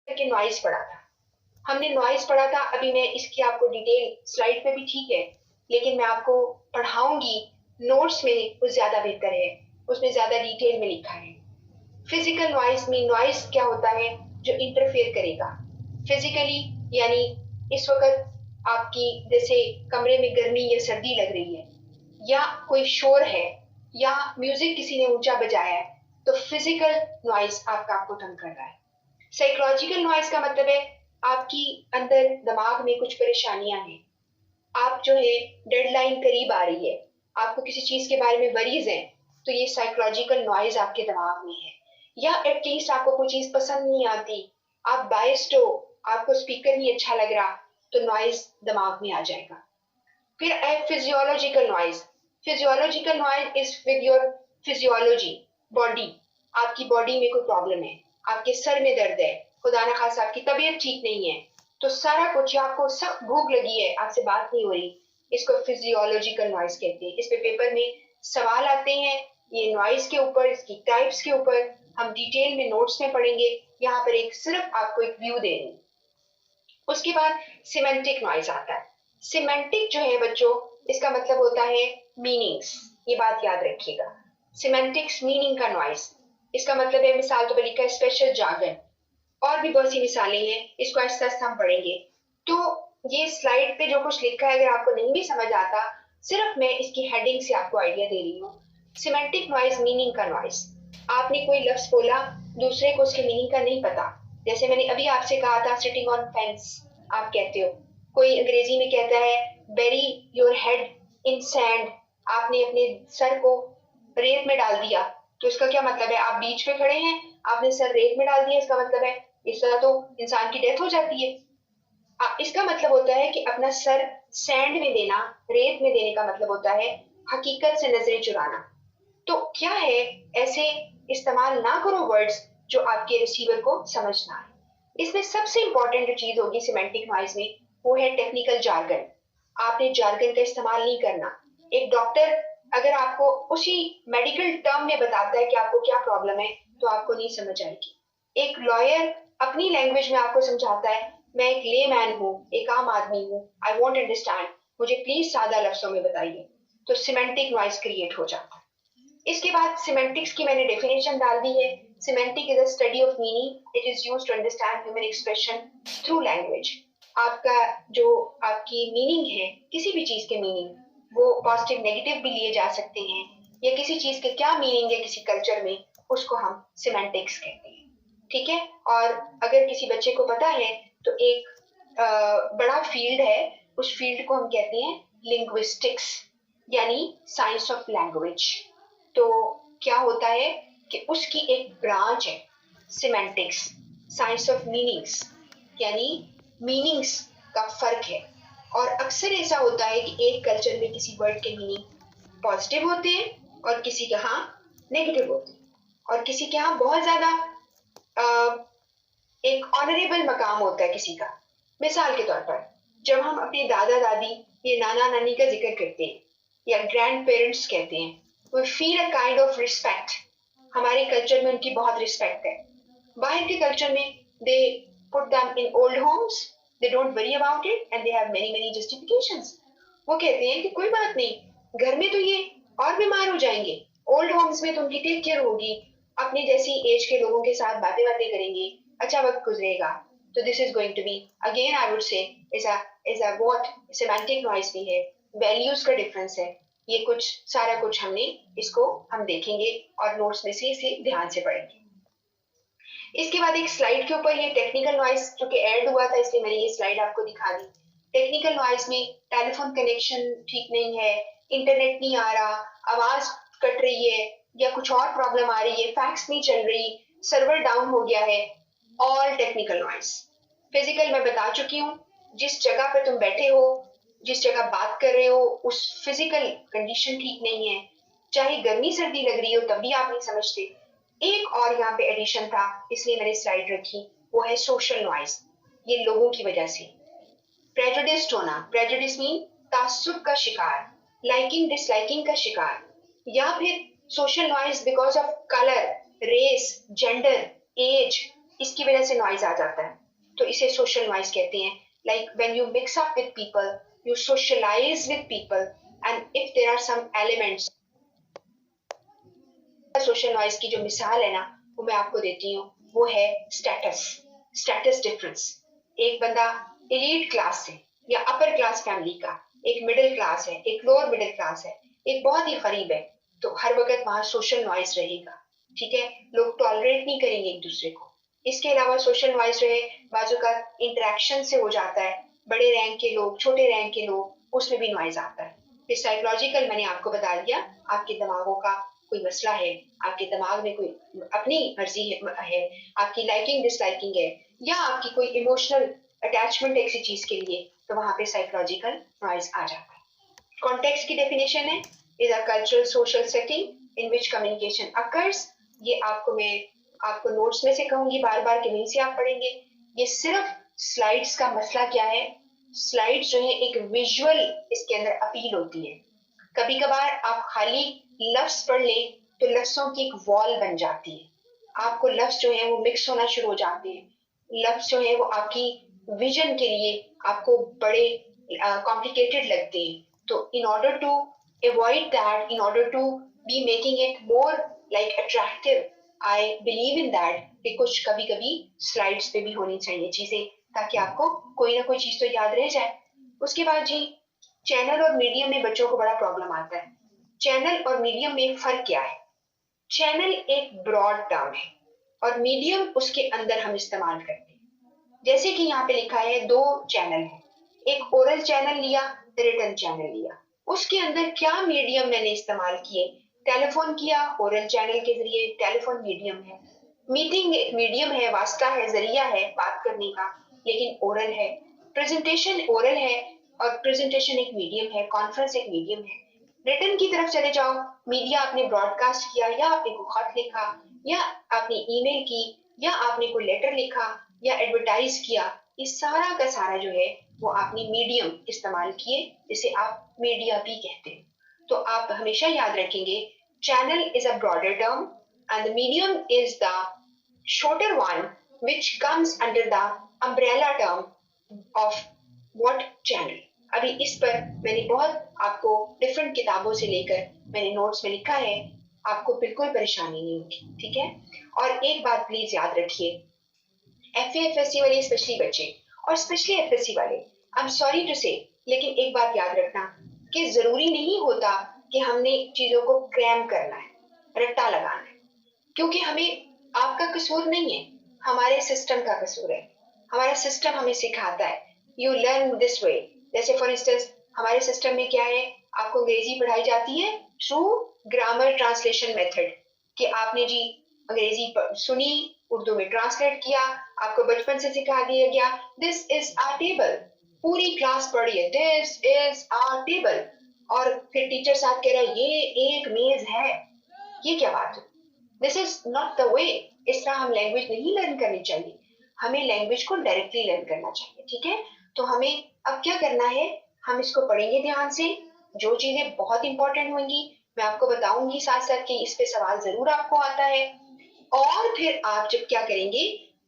के नॉइज पढ़ा था। हमने नॉइज पढ़ा था, अभी मैं इसकी आपको डिटेल स्लाइड पे भी ठीक है, लेकिन मैं आपको पढ़ाऊंगी नोट्स में, वो ज्यादा बेहतर है, उसमें ज्यादा डिटेल में लिखा है। फिजिकल नॉइज में नॉइज क्या होता है जो इंटरफेयर करेगा फिजिकली, यानी इस वक्त आपकी जैसे कमरे में गर्मी या सर्दी लग रही है, या कोई शोर है, या म्यूजिक किसी ने ऊंचा बजाया है, तो फिजिकल नॉइज आपको तंग कर रहा है। साइकोलॉजिकल नॉइज का मतलब है आपकी अंदर दिमाग में कुछ परेशानियां हैं, आप जो है डेडलाइन करीब आ रही है, आपको किसी चीज के बारे में वरीज है, तो ये साइकोलॉजिकल नॉइज आपके दिमाग में है। या एटलीस्ट आपको कोई चीज पसंद नहीं आती, आप बायस्ड हो, आपको स्पीकर नहीं अच्छा लग रहा, तो नॉइज दिमाग में आ जाएगा। फिर है physiological noise. Physiological noise is with your physiology, body. आपकी बॉडी में कोई प्रॉब्लम है, आपके सर में दर्द है, खुदा ना खास आपकी तबीयत ठीक नहीं है, तो सारा कुछ, या आपको सख्त भूख लगी है, आपसे बात नहीं हो रही, इसको फिजियोलॉजिकल नॉइज कहते हैं। इस पे पेपर में सवाल आते हैं ये नॉइज के ऊपर, इसकी टाइप्स के ऊपर, हम डिटेल में नोट्स में पढ़ेंगे, यहाँ पर एक सिर्फ आपको एक व्यू दे रही। उसके बाद सिमेंटिक नॉइज आता है। सिमेंटिक जो है बच्चों, इसका मतलब होता है मीनिंग्स, ये बात याद रखिएगा। सिमेंटिक्स मीनिंग का नॉइज, इसका मतलब है, मिसाल तो पर लिखा है स्पेशल जार्गन, और भी बहुत सी मिसालें हैं, इसको आहिस्ता आहिस्ता हम पढ़ेंगे। तो ये स्लाइड पे जो कुछ लिखा है, अगर आपको नहीं भी समझ आता, सिर्फ मैं इसकी हेडिंग से आपको आइडिया दे रही हूँ। सिमेंटिक नॉइज मीनिंग का नॉइज, आपने कोई लफ्ज बोला, दूसरे को उसके मीनिंग का नहीं पता, जैसे मैंने अभी आपसे कहा था सिटिंग ऑन फेंस, आप कहते हो, कोई अंग्रेजी में कहता है bury your head in sand, आपने अपने सर को रेत में डाल दिया, तो इसका क्या मतलब है, आप बीच पे खड़े हैं, आपने सर रेत में डाल दिया, इसका मतलब है इस तरह तो इंसान की डेथ हो जाती है। इसका मतलब होता है कि अपना सर सैंड में देना, रेत में देने का मतलब होता है हकीकत से नजरें चुराना। तो क्या है, ऐसे इस्तेमाल ना करो वर्ड्स जो आपके रिसीवर को समझ ना आए। इसमें सबसे इंपॉर्टेंट जो चीज होगी सिमेंटिक नॉइज में, वो है टेक्निकल जार्गन। आपने जार्गन का इस्तेमाल नहीं करना। एक डॉक्टर अगर आपको उसी मेडिकल टर्म में बताता है कि आपको क्या प्रॉब्लम है, तो आपको नहीं समझ आएगी। एक लॉयर अपनी लैंग्वेज में आपको समझाता है, मैं एक ले मैन हूँ, एक आम आदमी हूँ, आई वॉन्ट अंडरस्टैंड, मुझे प्लीज सादा लफ्जों में बताइए, तो सिमेंटिक नॉइज क्रिएट हो जाता है। इसके बाद सिमेंटिक्स की मैंने डेफिनेशन डाल दी है। Semantic is a study of meaning, it is used to understand human expression through language. आपका जो आपकी मीनिंग है, किसी भी चीज के मीनिंग, वो पॉजिटिव नेगेटिव भी लिए जा सकते हैं, या किसी चीज के क्या मीनिंग है किसी कल्चर में, उसको हम सिमेंटिक्स कहते हैं। ठीक है, और अगर किसी बच्चे को पता है, तो एक बड़ा फील्ड है, उस फील्ड को हम कहते हैं लिंग्विस्टिक्स, यानी साइंस ऑफ लैंग्वेज। तो क्या होता है कि उसकी एक ब्रांच है सिमेंटिक्स, साइंस ऑफ मीनिंग्स, यानी मीनिंग्स का फर्क है। और अक्सर ऐसा होता है कि एक कल्चर में किसी वर्ड के मीनिंग पॉजिटिव होते हैं, और किसी के यहाँ नेगेटिव होते हैं, और किसी के यहाँ बहुत ज्यादा एक ऑनरेबल मकाम होता है किसी का। मिसाल के तौर पर, जब हम अपने दादा दादी या नाना नानी का जिक्र करते हैं, या ग्रैंड पेरेंट्स कहते हैं, we feel a kind of respect, हमारे कल्चर में उनकी बहुत रिस्पेक्ट है। बाहर के कल्चर में they put them in old homes, they don't worry about it and they have many justifications। वो कहते हैं कि कोई बात नहीं, घर में तो ये और बीमार हो जाएंगे, ओल्ड होम्स में तो उनकी टेक केयर होगी, अपने जैसी एज के लोगों के साथ बातें बातें करेंगे, अच्छा वक्त गुजरेगा। तो this is going to be, again I would say, is a what semantic noise भी है, वैल्यूज का डिफरेंस है, ये कुछ सारा कुछ हमने इसको हम देखेंगे, और नोट्स में से इसे ध्यान से पढ़ेंगे। इसके बाद एक स्लाइड के ऊपर ये टेक्निकल नॉइज जो कि ऐड हुआ था, इसलिए मैंने ये स्लाइड आपको दिखा दी। टेक्निकल नॉइज में टेलीफोन कनेक्शन ठीक नहीं है, इंटरनेट नहीं आ रहा, आवाज कट रही है, या कुछ और प्रॉब्लम आ रही है, फैक्स नहीं चल रही, सर्वर डाउन हो गया है, ऑल टेक्निकल नॉइज। फिजिकल मैं बता चुकी हूँ, जिस जगह पे तुम बैठे हो, जिस जगह बात कर रहे हो, उस फिजिकल कंडीशन ठीक नहीं है, चाहे गर्मी सर्दी लग रही हो तब भी आप नहीं समझते। एक और यहाँ पे एडिशन था, इसलिए मैंने स्लाइड रखी, वो है सोशल नॉइज। ये लोगों की वजह से प्रेजुडिस्ड होना, प्रेजुडिस मीन तासुब का शिकार, लाइकिंग डिसलाइकिंग का शिकार, या फिर social noise because of colour, race, gender, age, इसकी वजह से नॉइज आ जाता है, तो इसे सोशल नॉइज कहते हैं. Like when you mix up with people, you socialise with people, and if there are some elements. Social noise की जो मिसाल है ना, वो मैं आपको देती हूँ. वो है स्टेटस डिफरेंस. एक बंदा एलीट क्लास से या अपर क्लास फैमिली का, एक मिडिल क्लास है, एक लोअर मिडिल क्लास है, एक बहुत ही गरीब है, तो हर वक्त वहां सोशल नॉइज रहेगा. ठीक है, लोग टॉलरेट नहीं करेंगे एक दूसरे को. इसके अलावा सोशल नॉइज रहे, बाजू का इंटरेक्शन से हो जाता है, बड़े रैंक के लोग, छोटे रैंक के लोग, उसमें भी नॉइज आता है. फिर साइकोलॉजिकल मैंने आपको बता दिया, आपके दिमागों का कोई मसला है, आपके दिमाग में कोई अपनी मर्जी है, आपकी लाइकिंग डिसलाइकिंग है, या आपकी कोई इमोशनल अटैचमेंट है किसी चीज के लिए, तो वहां पे साइकोलॉजिकल नॉइज आ जाता है. कॉन्टेक्स्ट की डेफिनेशन है, is a cultural social setting in which communication occurs. ये आपको नोट्स में से कहूंगी बार बार कि वहीं से आप पढ़ेंगे. ये सिर्फ स्लाइड्स का मसला क्या है, स्लाइड्स जो है एक विजुअल इसके अंदर अपील होती है. कभी कभार आप खाली लफ्ज पढ़ ले तो लफ्जों की एक वॉल बन जाती है, आपको लफ्ज जो है वो मिक्स होना शुरू हो जाते हैं. लफ्ज जो है वो आपकी विजन के लिए आपको बड़े कॉम्प्लिकेटेड लगते हैं. तो in order to avoid that, in order to be making it more like attractive, I believe in that कि कुछ कभी कभी स्लाइड्स पे भी होनी चाहिए चीजें, ताकि आपको कोई ना कोई चीज तो याद रह जाए. उसके बाद जी, चैनल और मीडियम में बच्चों को बड़ा प्रॉब्लम आता है. चैनल और मीडियम में फर्क क्या है? चैनल एक ब्रॉड टर्म है और मीडियम उसके अंदर हम इस्तेमाल करते हैं. जैसे कि यहाँ पे लिखा है 2 चैनल है, एक ओरल चैनल लिया, रिटन चैनल लिया. उसके अंदर क्या मीडियम मैंने इस्तेमाल किए? टेलीफोन किया, ओरल चैनल के जरिए, टेलीफोन मीडियम है. मीटिंग एक मीडियम है, वास्ता है, जरिया है बात करने का, लेकिन ओरल है. प्रेजेंटेशन ओरल है और प्रेजेंटेशन एक मीडियम है, कॉन्फ्रेंस एक मीडियम है. रिटर्न की तरफ चले जाओ, मीडिया आपने ब्रॉडकास्ट किया, या आपने कोई खत लिखा, या आपने ईमेल की, या आपने कोई लेटर लिखा, या एडवर्टाइज किया, ये सारा का सारा जो है वो आपने मीडियम इस्तेमाल किए, जिसे आप मीडिया भी कहते हैं. तो आप हमेशा याद रखेंगे, channel is a broader term and medium is the shorter one which comes under the umbrella term of what channel. अभी इस पर मैंने बहुत आपको डिफरेंट किताबों से लेकर मैंने नोट्स में लिखा है, आपको बिल्कुल परेशानी नहीं होगी. ठीक है, और एक बात प्लीज याद रखिए, एफएफएससी वाले स्पेशली बच्चे और स्पेशली एफएससी वाले, आई एम सॉरी टू से, लेकिन एक बात याद रखना कि जरूरी नहीं होता कि हमने चीजों को क्रैम करना है, रट्टा लगाना है, क्योंकि हमें आपका कसूर नहीं है, हमारे सिस्टम का कसूर है. हमारा सिस्टम हमें सिखाता है यू लर्न दिस वे. जैसे फॉर इंस्टेंस हमारे सिस्टम में क्या है, आपको अंग्रेजी पढ़ाई जाती है थ्रू ग्रामर ट्रांसलेशन मेथड, कि आपने जी अंग्रेजी सुनी, उर्दू में ट्रांसलेट किया, आपको बचपन से सिखा दिया गया दिस इज आ टेबल, पूरी क्लास पढ़िए दिस इज आ टेबल, और फिर टीचर साहब कह रहा है ये एक मेज है. ये क्या बात है? This is not the way. इस तरह हम लैंग्वेज नहीं लर्न करनी चाहिए, हमें लैंग्वेज को डायरेक्टली लर्न करना चाहिए. ठीक है, तो हमें अब क्या करना है, हम इसको पढ़ेंगे ध्यान से. जो चीजें बहुत इंपॉर्टेंट होंगी मैं आपको बताऊंगी साथ साथ कि इस पे सवाल जरूर आपको आता है. और फिर आप जब क्या करेंगे,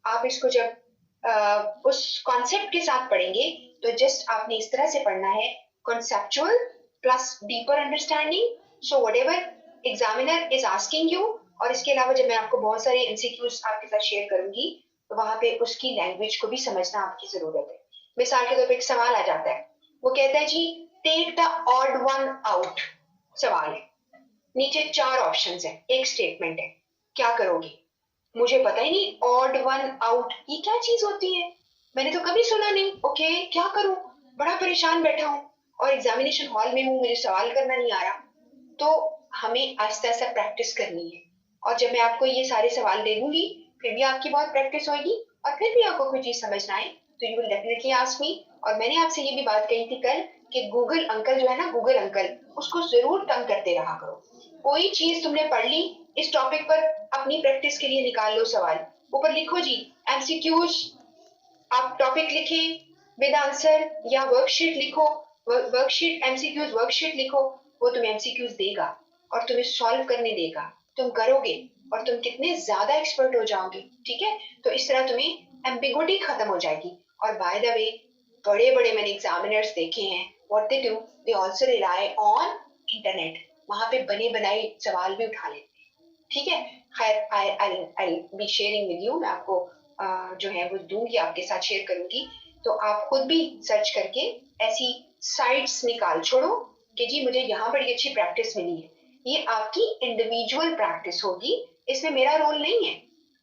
आप इसको जब उस कॉन्सेप्ट के साथ पढ़ेंगे, तो जस्ट आपने इस तरह से पढ़ना है, conceptual plus deeper understanding. So whatever examiner is asking you, और इसके अलावा जब मैं आपको बहुत सारे एमसीक्यूज आपके साथ शेयर करूंगी, तो वहां पे उसकी लैंग्वेज को भी समझना आपकी जरूरत है. मिसाल के तौर पे एक सवाल आ जाता है, वो कहता है जी take the odd one out. सवाल है, नीचे 4 ऑप्शंस है, एक स्टेटमेंट है, क्या करोगे? मुझे पता ही नहीं ऑड वन आउट ये क्या चीज होती है, मैंने तो कभी सुना नहीं. ओके, क्या करूं, बड़ा परेशान बैठा हूं और एग्जामिनेशन हॉल में हूं, मुझे सवाल करना नहीं आ रहा. तो हमें आहिस्ता आहिस्ता प्रैक्टिस करनी है, और जब मैं आपको ये सारे सवाल दे दूंगी, फिर भी आपकी बहुत प्रैक्टिस होगी, और फिर भी आपको कोई चीज समझ ना आए तो you will definitely ask me. और मैंने आपसे ये भी बात कही थी कल कि गूगल अंकल जो है ना, गूगल अंकल, उसको जरूर तंग करते रहा करो. कोई चीज तुमने पढ़ ली, इस टॉपिक पर अपनी प्रैक्टिस के लिए निकाल लो सवाल, ऊपर लिखो जी एमसीक्यूज, आप टॉपिक लिखे विद आंसर, या वर्कशीट लिखो, वर्कशीट एमसीक्यूज वर्कशीट लिखो, वो तुम्हें एमसीक्यूज देगा और तुम्हें सॉल्व करने देगा. तुम करोगे और तुम कितने ज्यादा एक्सपर्ट हो जाओगे, ठीक है। तो इस तरह तुम्हें एम्बिगुइटी खत्म हो जाएगी। और बाय द वे, बड़े बड़े मैंने एग्जामिनर्स देखे हैं, what they do, they also rely on internet, वहां पे बने बनाए सवाल भी उठा लेते हैं, ठीक है। खैर, आई बी शेयरिंग विद यू, मैं आपको जो है वो दूंगी, आपके साथ शेयर करूंगी। तो आप खुद भी सर्च करके ऐसी साइट्स निकाल छोड़ो कि जी मुझे यहाँ बड़ी अच्छी प्रैक्टिस मिली है। ये आपकी इंडिविजुअल प्रैक्टिस होगी, इसमें मेरा रोल नहीं है।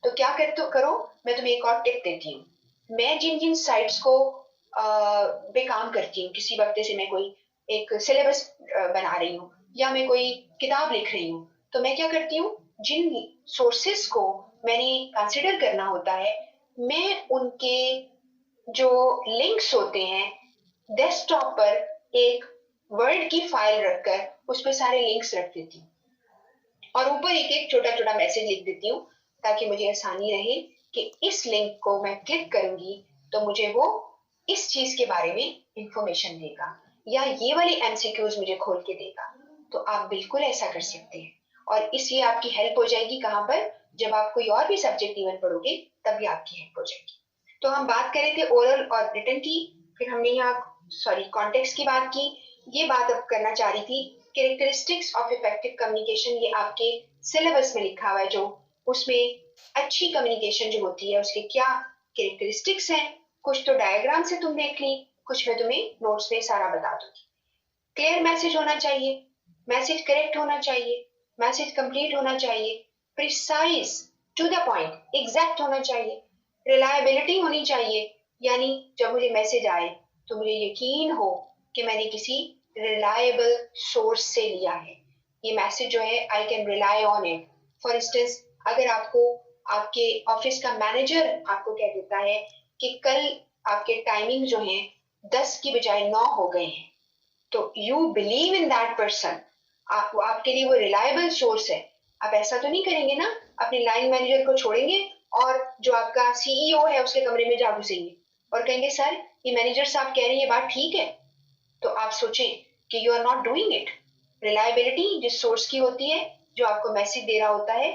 तो क्या कर तो करो, मैं तुम्हें एक और टिप देती हूँ। मैं जिन जिन साइट्स को पे काम करती हूँ, किसी वक्त से मैं कोई एक सिलेबस बना रही हूँ या मैं कोई किताब लिख रही हूँ, तो मैं क्या करती हूँ, जिन सोर्सेस को मैंने कंसिडर करना होता है, मैं उनके जो लिंक्स होते हैं डेस्कटॉप पर एक वर्ड की फाइल रखकर उस पर सारे लिंक्स रख देती हूँ और ऊपर एक एक छोटा छोटा मैसेज लिख देती हूँ, ताकि मुझे आसानी रहे कि इस लिंक को मैं क्लिक करूंगी तो मुझे वो इस चीज के बारे में इंफॉर्मेशन देगा या ये वाली एमसीक्यूज मुझे खोल के देगा। तो आप बिल्कुल ऐसा कर सकते हैं और इसलिए आपकी हेल्प हो जाएगी कहाँ पर, जब आप कोई और भी सब्जेक्ट इवन पढ़ोगे तब भी आपकी हेल्प हो जाएगी। तो हम बात कर रहे थे ओरल और रिटन की, फिर हमने यहाँ कॉन्टेक्स्ट की बात की। ये बात अब करना चाह रही थी कैरेक्टरिस्टिक्स ऑफ इफेक्टिव कम्युनिकेशन, ये आपके सिलेबस में लिखा हुआ है, जो उसमें अच्छी कम्युनिकेशन जो होती है उसके क्या कैरेक्टरिस्टिक्स हैं। कुछ तो डायग्राम से तुम देख ली, कुछ मैं तुम्हें नोट्स में सारा बता दूंगी। क्लियर मैसेज होना चाहिए, मैसेज करेक्ट होना चाहिए, मैसेज कंप्लीट होना चाहिए, precise, to the point, exact होना चाहिए, रिलायबिलिटी होनी चाहिए, यानी जब मुझे मैसेज आए तो मुझे यकीन हो कि मैंने किसी रिलायबल सोर्स से लिया है। ये मैसेज जो है I can rely on it. For instance, अगर आपको आपके ऑफिस का मैनेजर आपको कह देता है कि कल आपके टाइमिंग जो है 10 की बजाय 9 हो गए हैं, तो you believe in that person, आपके लिए वो रिलायबल सोर्स है। आप ऐसा तो नहीं करेंगे ना, अपने लाइन मैनेजर को छोड़ेंगे और जो आपका सीईओ है उसके कमरे में जा घुसेंगे और कहेंगे सर ये मैनेजर साहब कह रहे हैं ये बात ठीक है। तो आप सोचें कि you are not doing it. Reliability जिस सोर्स की होती है, जो आपको मैसेज दे रहा होता है,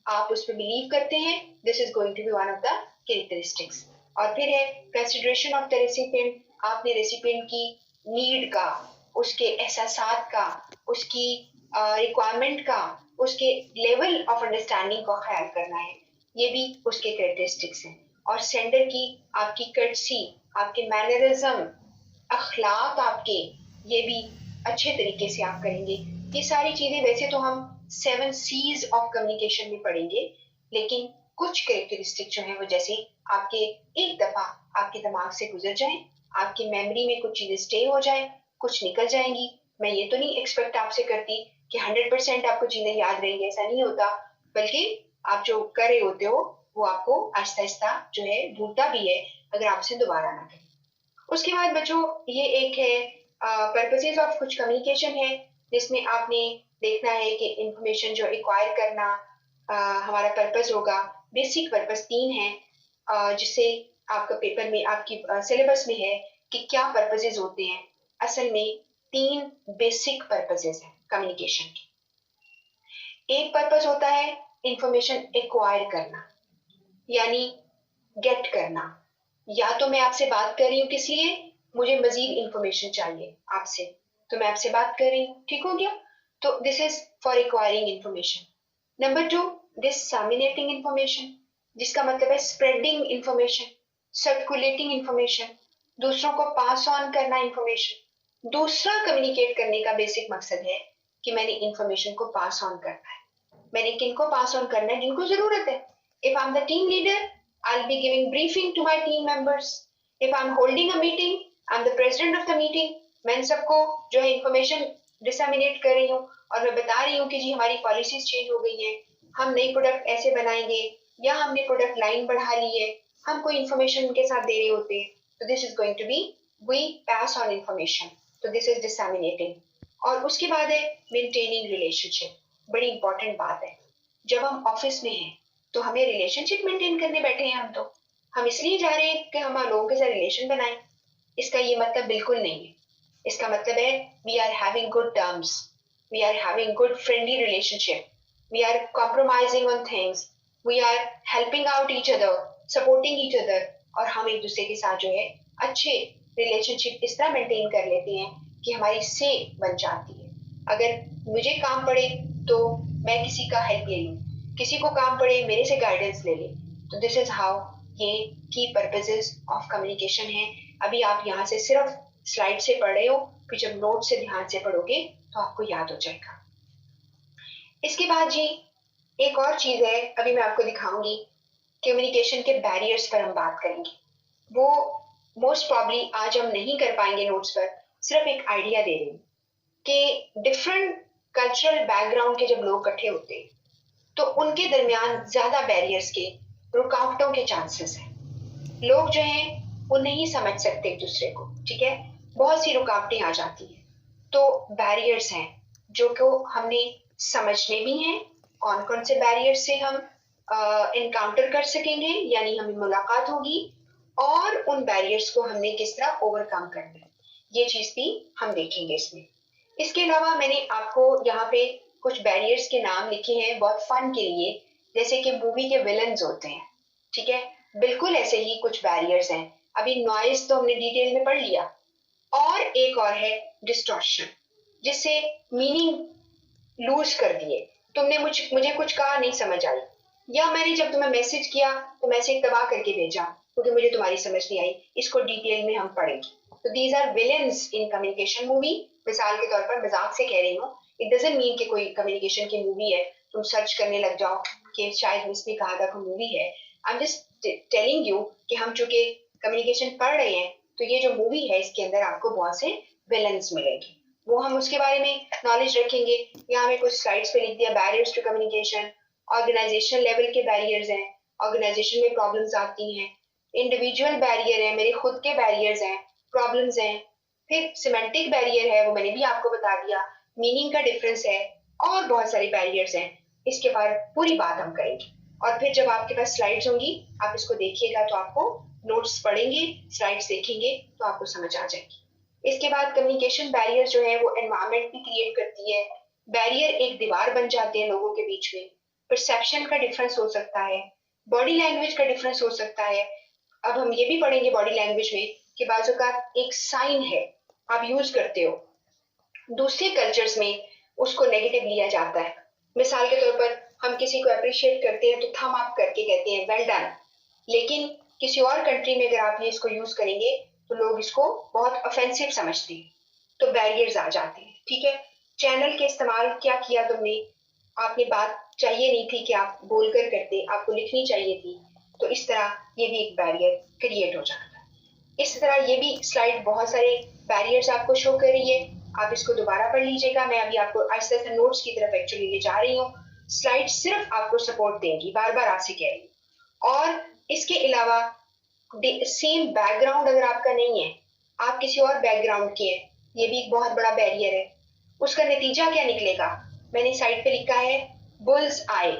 आप उस पर बिलीव करते हैं, this is going to be one of the characteristics. और फिर है कंसिडरेशन ऑफ द रेसिपिएंट, आपने रेसिपिएंट की नीड का, उसके एहसासात का, उसकी रिक्वायरमेंट का, उसके लेवल ऑफ अंडरस्टैंडिंग का ख्याल करना है, ये भी उसके कैरेक्टरिस्टिक्स हैं। और सेंडर की आपकी कर्टसी, आपके मैनरिज्म, अखलाक आपके, ये भी अच्छे तरीके से आप करेंगे। ये सारी चीजें वैसे तो हम 7 C's ऑफ कम्युनिकेशन में पढ़ेंगे, लेकिन कुछ कैरेक्टरिस्टिक जो है वो जैसे आपके एक दफा आपके दिमाग से गुजर जाए, आपकी मेमोरी में कुछ चीजें स्टे हो जाए, कुछ निकल जाएंगी। मैं ये तो नहीं एक्सपेक्ट आपसे करती कि 100% आपको चीजें याद रहेंगी, ऐसा नहीं होता, बल्कि आप जो कर रहे होते हो वो आपको आहिस्ता आहिस्ता जो है भूलता भी है अगर आपसे दोबारा ना करें। उसके बाद बच्चों ये एक है पर्पसेस ऑफ कुछ कम्युनिकेशन है, जिसमें आपने देखना है कि इंफॉर्मेशन जो एक्वायर करना हमारा पर्पस होगा। बेसिक पर्पस 3 है, जिससे आपका पेपर में आपकी सिलेबस में है कि क्या पर्पसेस होते हैं। असल में 3 बेसिक पर्पसेस हैं कम्युनिकेशन के। एक पर्पस होता है इंफॉर्मेशन एक्वायर करना, यानी गेट करना। या तो मैं आपसे बात कर रही हूँ किस लिए, मुझे मजीद इंफॉर्मेशन चाहिए आपसे, तो मैं आपसे बात कर रही हूँ, ठीक हो गया। तो this is for acquiring information. Number 2, disseminating information, जिसका मतलब है स्प्रेडिंग इंफॉर्मेशन, सर्कुलेटिंग इंफॉर्मेशन, दूसरों को पास ऑन करना इंफॉर्मेशन। दूसरा कम्युनिकेट करने का बेसिक मकसद है कि मैंने इंफॉर्मेशन को पास ऑन करना है। मैंने किनको पास ऑन करना है, जिनको जरूरत है। If I am the team leader, I'll be giving briefing to my team members. If I'm holding a meeting, I'm the president of the meeting. मैं सबको जो है इंफॉर्मेशन डिसमिनेट कर रही हूँ और मैं बता रही हूँ कि जी हमारी पॉलिसीज चेंज हो गई हैं, हम नई प्रोडक्ट ऐसे बनाएंगे या हमने प्रोडक्ट लाइन बढ़ा ली है, हम कोई इंफॉर्मेशन उनके साथ दे रहे होते हैं। तो this is going to be we pass on information, तो दिस इज डिसमिनेटिंग। और उसके बाद है मेंटेनिंग रिलेशनशिप, बड़ी इंपॉर्टेंट बात है। जब हम ऑफिस में हैं तो हमें रिलेशनशिप मेंटेन करने बैठे हैं हम इसलिए जा रहे हैं कि हम लोगों के साथ रिलेशन बनाएं। इसका ये मतलब बिल्कुल नहीं है। इसका मतलब है we are having good terms, we are having good friendly relationship, we are compromising on things, we are helping out each other, supporting each other, और हम एक दूसरे के साथ जो है अच्छे रिलेशनशिप इस तरह मेंटेन कर लेते हैं कि हमारी से बन जाती है। अगर मुझे काम पड़े तो मैं किसी का हेल्प ले लूँ, किसी को काम पड़े मेरे से गाइडेंस ले ले। तो दिस इज हाउ ये की पर्पसेस ऑफ कम्युनिकेशन है। अभी आप यहाँ से सिर्फ स्लाइड से पढ़ रहे हो, फिर जब नोट से ध्यान से पढ़ोगे तो आपको याद हो जाएगा। इसके बाद जी एक और चीज है, अभी मैं आपको दिखाऊंगी। कम्युनिकेशन के बैरियर्स पर हम बात करेंगे। वो मोस्ट प्रॉब्ली आज हम नहीं कर पाएंगे नोट्स पर, सिर्फ एक आइडिया दे रही हूँ कि डिफरेंट कल्चरल बैकग्राउंड के जब लोग इकट्ठे होते हैं तो उनके दरमियान ज्यादा बैरियर्स के, रुकावटों के चांसेस हैं। लोग जो हैं वो नहीं समझ सकते एक दूसरे को, ठीक है, बहुत सी रुकावटें आ जाती हैं। तो बैरियर्स हैं जो को हमने समझने भी हैं, कौन कौन से बैरियर्स से हम इनकाउंटर कर सकेंगे, यानी हमें मुलाकात होगी, और उन बैरियर्स को हमने किस तरह ओवरकम करना है, ये चीज भी हम देखेंगे इसमें। इसके अलावा मैंने आपको यहाँ पे कुछ बैरियर्स के नाम लिखे हैं बहुत फन के लिए, जैसे कि मूवी के विलन्स होते हैं, ठीक है, बिल्कुल ऐसे ही कुछ बैरियर्स हैं। अभी नॉइज तो हमने डिटेल में पढ़ लिया, और एक और है डिस्टॉर्शन, जिससे मीनिंग लूज कर दिए। तुमने मुझे कुछ कहा, नहीं समझ आई, या मैंने जब तुम्हें मैसेज किया तो मैसेज तबाह करके भेजा क्योंकि मुझे तुम्हारी समझ नहीं आई। इसको डिटेल में हम पढ़ेंगे। तो these are villains in communication movie. मिसाल के तौर पर मजाक से कह रही हूँ, इट डजंट मीन कि कोई कम्युनिकेशन की मूवी है तुम सर्च करने लग जाओ कि शायद मिस ने कहा था कोई मूवी है। I am just telling you कि हम चूंकि कम्युनिकेशन पढ़ रहे हैं तो ये जो मूवी है इसके अंदर आपको बहुत से विलन्स मिलेंगे, वो हम उसके बारे में नॉलेज रखेंगे। यहाँ हमें कुछ स्लाइड्स पे लिख दिया, barriers to communication. Organisation level के बैरियर्स हैं, ऑर्गेनाइजेशन में प्रॉब्लम्स आती हैं। इंडिविजुअल बैरियर है, मेरे खुद के बैरियर्स हैं, प्रॉब्लम्स हैं। फिर सिमेंटिक बैरियर है, वो मैंने भी आपको बता दिया, मीनिंग का डिफरेंस है, और बहुत सारे बैरियर्स हैं। इसके बाद पूरी बात हम करेंगे, और फिर जब आपके पास स्लाइड्स होंगी आप इसको देखिएगा तो आपको नोट्स पढ़ेंगे, स्लाइड्स देखेंगे तो आपको समझ आ जाएगी। इसके बाद कम्युनिकेशन बैरियर जो है वो एनवायरनमेंट भी क्रिएट करती है। बैरियर एक दीवार बन जाते हैं लोगों के बीच में। परसेप्शन का डिफरेंस हो सकता है, बॉडी लैंग्वेज का डिफरेंस हो सकता है। अब हम ये भी पढ़ेंगे बॉडी लैंग्वेज में कि बाजू का एक साइन है आप यूज करते हो, दूसरे कल्चर्स में उसको नेगेटिव लिया जाता है। मिसाल के तौर पर हम किसी को अप्रिशिएट करते हैं तो थम अप करके कहते हैं वेल डन, लेकिन किसी और कंट्री में अगर आप ये इसको यूज करेंगे तो लोग इसको बहुत ऑफेंसिव समझते हैं, तो बैरियर्स आ जाते हैं, ठीक है। चैनल के इस्तेमाल क्या किया तुमने, आपने बात चाहिए नहीं थी कि आप बोलकर करते, आपको लिखनी चाहिए थी, तो इस तरह ये भी एक बैरियर क्रिएट हो जाता है। इस तरह ये भी स्लाइड बहुत सारे बैरियर्स आपको शो कर रही है, आप इसको दोबारा पढ़ लीजिएगा। मैं अभी आपको आहिस्ता आहिस्ता नोट्स की तरफ एक्चुअली ले जा रही हूँ। स्लाइड सिर्फ आपको सपोर्ट देंगी, बार बार आपसे कह रही हूँ। और इसके अलावा सेम बैकग्राउंड अगर आपका नहीं है, आप किसी और बैकग्राउंड के हैं, ये भी एक बहुत बड़ा बैरियर है। उसका नतीजा क्या निकलेगा, मैंने साइड पे लिखा है बुल्स आई।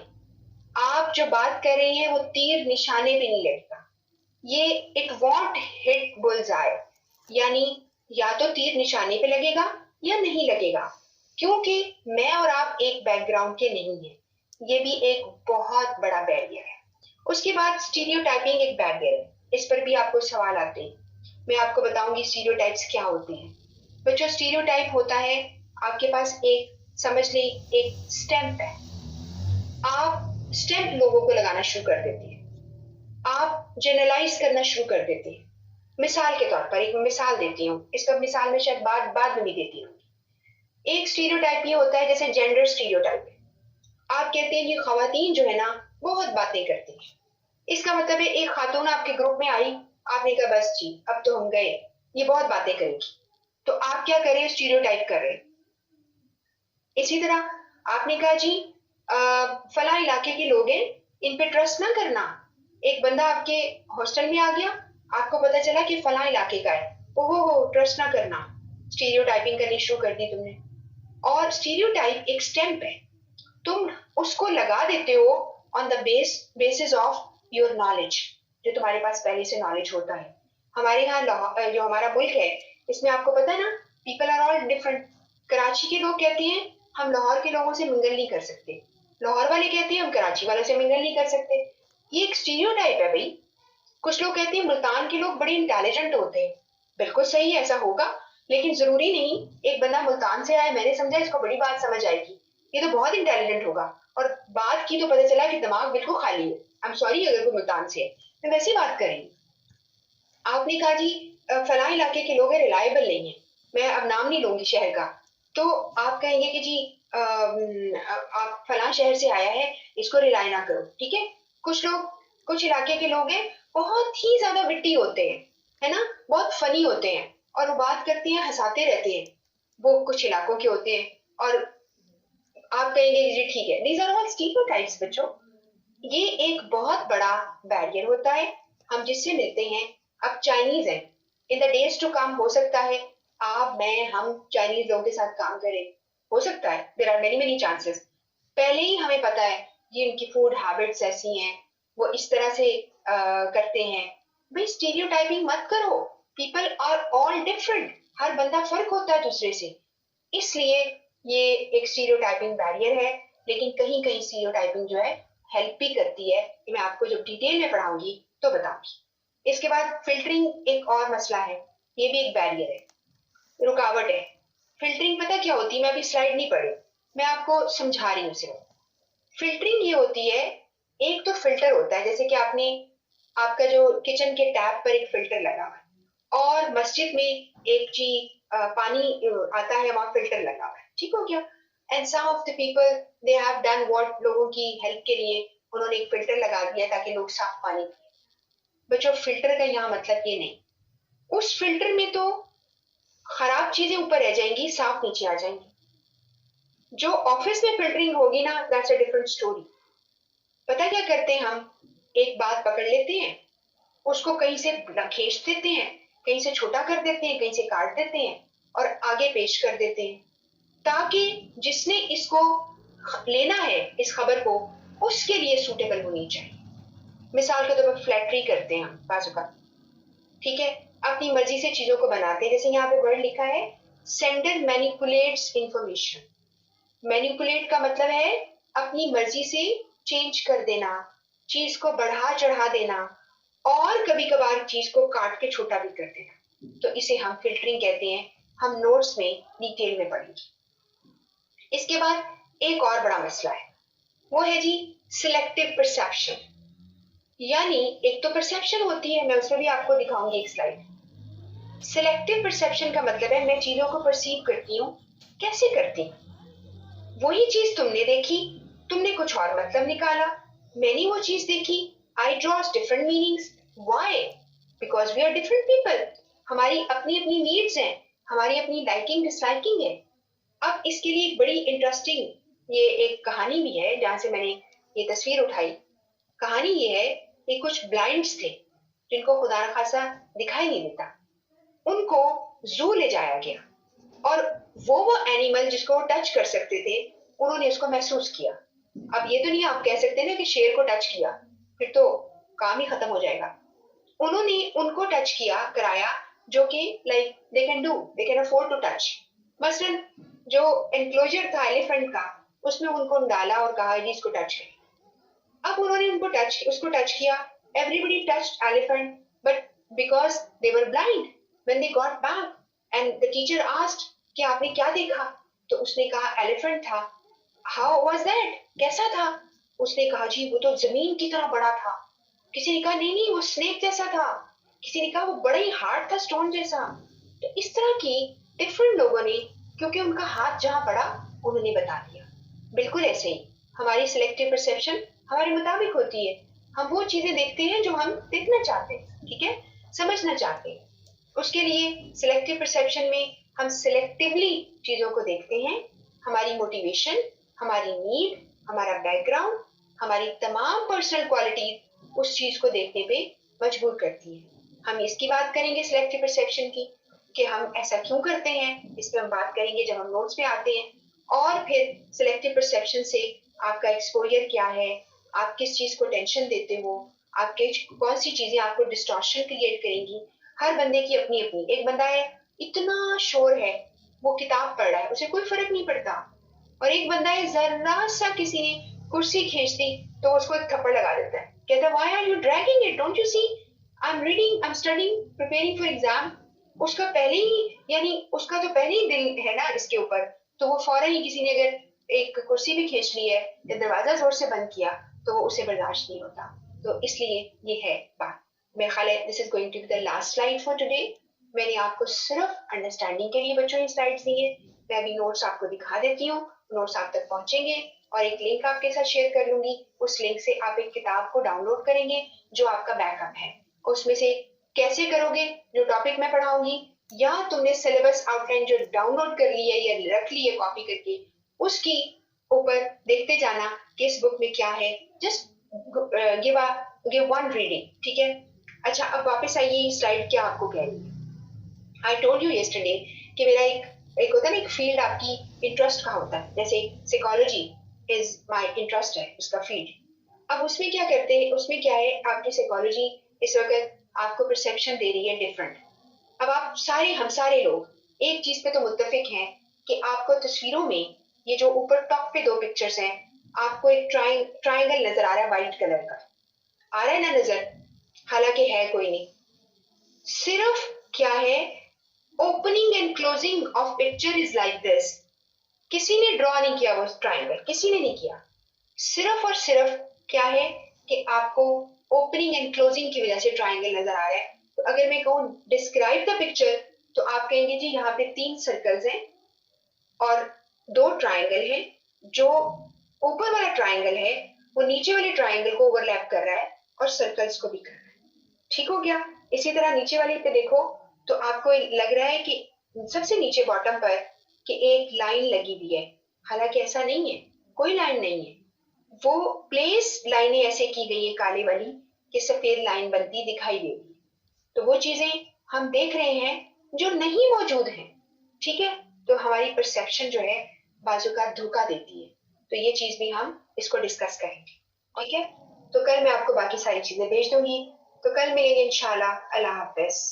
आप जो बात कर रहे हैं वो तीर निशाने पे नहीं लगेगा, ये इट वॉन्ट हिट बुल्स आई, यानी या तो तीर निशाने पे लगेगा या नहीं लगेगा, क्योंकि मैं और आप एक बैकग्राउंड के नहीं हैं। ये भी एक बहुत बड़ा बैरियर है। उसके बाद स्टीरियोटाइपिंग एक बैरियर है, इस पर भी आपको सवाल आते हैं। मैं आपको बताऊंगी स्टीरियोटाइप्स क्या होते हैं। बच्चों स्टीरियोटाइप होता है, आपके पास एक समझ ले एक स्टैंप है, आप स्टैंप लोगों को लगाना शुरू कर देती है, आप जनरलाइज करना शुरू कर देते हैं। मिसाल के तौर पर एक मिसाल देती हूँ, इसका मिसाल में शायद बाद में भी देती हूँ। एक स्टीरियोटाइप ये होता है जैसे जेंडर स्टीरियोटाइप, आप कहते हैं ये खवातीन जो है ना बहुत बातें करती हैं। इसका मतलब है एक खातून आपके ग्रुप में आई, आपने कहा बस जी अब तो हम गए, ये बहुत बातें करेगी, तो आप क्या करें, स्टीरियोटाइप कर रहे हैं। इसी तरह आपने कहा जी फला इलाके के लोग हैं, इन पे ट्रस्ट ना करना। एक बंदा आपके हॉस्टल में आ गया, आपको पता चला कि फला इलाके का है, ओहो ट्रस्ट ना करना, स्टीरियोटाइपिंग करनी शुरू कर दी तुमने। और स्टीरियोटाइप एक स्टैंप है, तुम उसको लगा देते हो on the basis of your knowledge, जो तुम्हारे पास पहले से नॉलेज होता है। हमारे यहाँ जो हमारा मुल्क है इसमें आपको पता है ना, people are all different. Karachi के लोग कहते हैं हम लाहौर के लोगों से मिंगल नहीं कर सकते, लाहौर वाले कहते हैं हम कराची वालों से मिंगल नहीं कर सकते। ये एक स्टीरियोटाइप है भाई। कुछ लोग कहते हैं मुल्तान के लोग बड़े इंटेलिजेंट होते हैं। बिल्कुल सही है, ऐसा होगा, लेकिन जरूरी नहीं। एक बंदा मुल्तान से आया, मैंने समझा इसको बड़ी बात समझ आएगी, ये तो बहुत इंटेलिजेंट होगा, और बात की तो पता चला कि दिमाग बिल्कुल खाली है। आई एम सॉरी अगर कोई मुल्तान से है, मैं वैसी बात करेंगे। आपने कहा जी फलां इलाके के लोग रिलायबल नहीं है, मैं अब नाम नहीं लूंगी शहर का, तो आप कहेंगे कि जी आप फलां शहर से आया है, इसको रिलाय ना करो, ठीक है। कुछ लोग, कुछ इलाके के लोग हैं, बहुत ही ज्यादा विट्टी होते हैं, है ना, बहुत फनी होते हैं, और वो बात करते हैं, हंसाते रहते हैं, वो कुछ इलाकों के होते हैं। और आप कहेंगे जी ठीक है, दीज आर ऑल स्टीरियोटाइप्स बच्चों। ये एक बहुत बड़ा बैरियर होता है हम जिससे मिलते हैं। अब चाइनीज है, in the days to come हो सकता है आप मैं हम चाइनीज लोगों के साथ काम करें, हो सकता है, there are many many chances. पहले ही हमें पता है ये उनकी फूड हैबिट्स ऐसी हैं, वो इस तरह से करते हैं। भाई स्टीरियोटाइपिंग मत करो, पीपल आर ऑल डिफरेंट, हर बंदा फर्क होता है दूसरे से। इसलिए ये एक स्टीरियोटाइपिंग बैरियर है, लेकिन कहीं कहीं स्टीरियोटाइपिंग जो है हेल्प भी करती है, कि मैं आपको जब डिटेल में पढ़ाऊंगी तो बताऊंगी। इसके बाद फिल्टरिंग एक और मसला है, ये भी एक बैरियर है, रुकावट है। फिल्टरिंग पता क्या होती है, मैं अभी स्लाइड नहीं पढ़ी, मैं आपको समझा रही हूँ सिर्फ। फिल्टरिंग ये होती है, एक तो फिल्टर होता है, जैसे कि आपने आपका जो किचन के टैप पर एक फिल्टर लगा हुआ है, और मस्जिद में एक चीज पानी आता है, वहां फिल्टर लगा हुआ है, ठीक हो गया। And some of the people they have done what, लोगों की हेल्प के लिए उन्होंने एक फिल्टर लगा दिया ताकि लोग साफ पानी पिए। बच्चों फिल्टर का यहाँ मतलब ये नहीं, उस फिल्टर में तो खराब चीजें ऊपर रह जाएंगी, साफ नीचे आ जाएंगी। जो ऑफिस में फिल्टरिंग होगी ना, दैट्स अ डिफरेंट स्टोरी। पता क्या करते हैं हम, एक बात पकड़ लेते हैं, उसको कहीं से खींच देते हैं, कहीं से छोटा कर देते हैं, कहीं से काट देते हैं, और आगे पेश कर देते हैं, ताकि जिसने इसको लेना है इस खबर को, उसके लिए सूटेबल होनी चाहिए। मिसाल के तौर पर फ्लैटरी करते हैं हम बाजू का, ठीक है, अपनी मर्जी से चीजों को बनाते हैं। जैसे यहाँ पे वर्ड लिखा है, सेंडर मैनिपुलेट्स इंफॉर्मेशन। मैनिपुलेट का मतलब है अपनी मर्जी से चेंज कर देना, चीज को बढ़ा चढ़ा देना, और कभी कभार चीज को काट के छोटा भी कर देना, तो इसे हम फिल्टरिंग कहते हैं। हम नोट्स में डिटेल में पढ़ेंगे। इसके बाद एक और बड़ा मसला है, वो है जी सिलेक्टिव परसेप्शन। यानी एक तो परसेप्शन होती है, मैं उसमें भी आपको दिखाऊंगी एक स्लाइड। सिलेक्टिव परसेप्शन का मतलब है मैं चीजों को परसीव करती हूँ, कैसे करती हूँ, वही चीज तुमने देखी, तुमने कुछ और मतलब निकाला, मैंने वो चीज देखी, I draws different meanings. Why? Because we are different people, हमारी अपनी अपनी नीड्स हैं, हमारी अपनी लाइकिंग डिसलाइकिंग है। अब इसके लिए एक बड़ी इंटरेस्टिंग ये एक कहानी भी है जहां से मैंने ये तस्वीर उठाई। कहानी ये है कि कुछ ब्लाइंड्स थे जिनको खुदा न खासा दिखाई नहीं देता, उनको जू ले जाया गया, और वो एनिमल जिसको वो टच कर सकते थे, उन्होंने उसको महसूस किया। अब ये तो नहीं आप कह सकते ना कि शेर को टच किया, फिर तो काम ही खत्म हो जाएगा। उन्होंने उनको टच किया कराया, जो कि like they can do, they can afford to touch. मसलन जो एनक्लोजर था एलिफेंट का, उसमें उनको डाला और कहा जी इसको टच करें। अब उन्होंने उसको टच किया, everybody touched elephant, but because they were blind, when they got back and the teacher asked कि आपने क्या देखा, तो उसने कहा एलिफेंट था। हाउ वाज दैट, कैसा था? उसने कहा जी वो तो जमीन की तरह बड़ा था। किसी ने कहा नहीं नहीं वो स्नेक जैसा था। किसी ने कहा वो बड़ा ही हार्ड था, स्टोन जैसा। तो इस तरह की डिफरेंट लोगों ने, क्योंकि उनका हाथ जहां पड़ा उन्होंने बता दिया। बिल्कुल ऐसे ही हमारी सिलेक्टिव परसेप्शन हमारे मुताबिक होती है। हम वो चीजें देखते हैं जो हम देखना चाहते हैं, ठीक है, समझना चाहते हैं। उसके लिए सिलेक्टिव परसेप्शन में हम सिलेक्टिवली चीजों को देखते हैं। हमारी मोटिवेशन, हमारी नीड, हमारा बैकग्राउंड, हमारी तमाम पर्सनल क्वालिटी उस चीज को देखने पे मजबूर करती है। हम इसकी बात करेंगे सिलेक्टिव परसेप्शन की, कि हम ऐसा क्यों करते हैं, इस पर हम बात करेंगे जब हम नोट्स पे आते हैं। और फिर सिलेक्टिव परसेप्शन से आपका एक्सपोजर क्या है, आप किस चीज को टेंशन देते हो, आपके कौन सी चीजें आपको डिस्टॉर्शन क्रिएट करेंगी। हर बंदे की अपनी अपनी, एक बंदा है इतना शोर है, वो किताब पढ़ रहा है, उसे कोई फर्क नहीं पड़ता, और एक बंदा है जरा सा किसी ने कुर्सी खींच दी तो उसको एक थप्पड़ लगा देता है, कहता है why are you dragging it, don't you see I am reading, I am studying, preparing for exam. उसका पहले ही, यानी उसका जो पहले ही दिल है ना इसके ऊपर, तो वो फौरन ही किसी ने अगर एक कुर्सी भी खींच ली है या दरवाजा जोर से बंद किया तो वो उसे बर्दाश्त नहीं होता। तो इसलिए ये है बात। मेरा ख्याल है this is going to be the last slide for today. मैंने आपको सिर्फ अंडरस्टैंडिंग के लिए बच्चों ये स्लाइड्स दी है। मैं अभी नोट्स आपको दिखा देती हूँ, नोट्स आप तक पहुंचेंगे और एक लिंक आपके साथ शेयर कर लूंगी। उस लिंक से आप एक किताब को डाउनलोड करेंगे जो आपका बैकअप है। उसमें से कैसे करोगे, जो टॉपिक मैं पढ़ाऊंगी, या तुमने सिलेबस आउटलाइन जो डाउनलोड कर ली है या रख ली है कॉपी करके, उसकी ऊपर देखते जाना कि इस बुक में क्या है। जस्ट गिव वन रीडिंग, ठीक है। अच्छा, अब वापस आइए, स्लाइड क्या आपको कह रही है। आई टोल्ड यू यस्टरडे कि मेरा एक होता है ना, एक फील्ड आपकी इंटरेस्ट का होता है, जैसे साइकोलॉजी इज माय इंटरेस्ट है, उसका फील्ड। अब उसमें क्या करते हैं, उसमें क्या है, आपकी साइकोलॉजी इस वक्त आपको परसेप्शन दे रही है डिफरेंट। अब आप सारे, हम सारे लोग एक चीज पे तो मुत्तफिक हैं कि आपको तस्वीरों में ये जो ऊपर टॉप पे दो पिक्चर्स हैं, आपको एक ट्राइंगल नजर आ रहा है व्हाइट कलर का, आ रहा है ना नजर, हालांकि है कोई नहीं, सिर्फ क्या है, opening and closing of picture is like this. किसी ने ड्रॉ नहीं किया वो ट्राइंगल, किसी ने नहीं किया। सिर्फ और सिर्फ क्या है कि आपको ओपनिंग एंड क्लोजिंग की वजह से ट्राइंगल नजर आ रहा है। तो अगर मैं कहूँ डिस्क्राइब द पिक्चर, तो आप कहेंगे जी यहाँ पे 3 सर्कल्स हैं और 2 ट्राइंगल हैं। जो ऊपर वाला ट्राइंगल है वो नीचे वाले ट्राइंगल को ओवरलैप कर रहा है और सर्कल्स को भी कर रहा है। ठीक हो गया। इसी तरह नीचे वाले पे देखो तो आपको लग रहा है कि सबसे नीचे बॉटम पर कि एक लाइन लगी हुई है, हालांकि ऐसा नहीं है, कोई लाइन नहीं है। वो प्लेस लाइनें ऐसे की गई है काले वाली कि सफेद लाइन बनती दिखाई देती है। तो वो चीजें हम देख रहे हैं जो नहीं मौजूद है, ठीक है। तो हमारी परसेप्शन जो है बाजू का धोखा देती है। तो ये चीज भी हम इसको डिस्कस करेंगे, ठीक है। तो कल मैं आपको बाकी सारी चीजें भेज दूंगी। तो कल मिलेंगे इंशाल्लाह। अल्लाह हाफिज।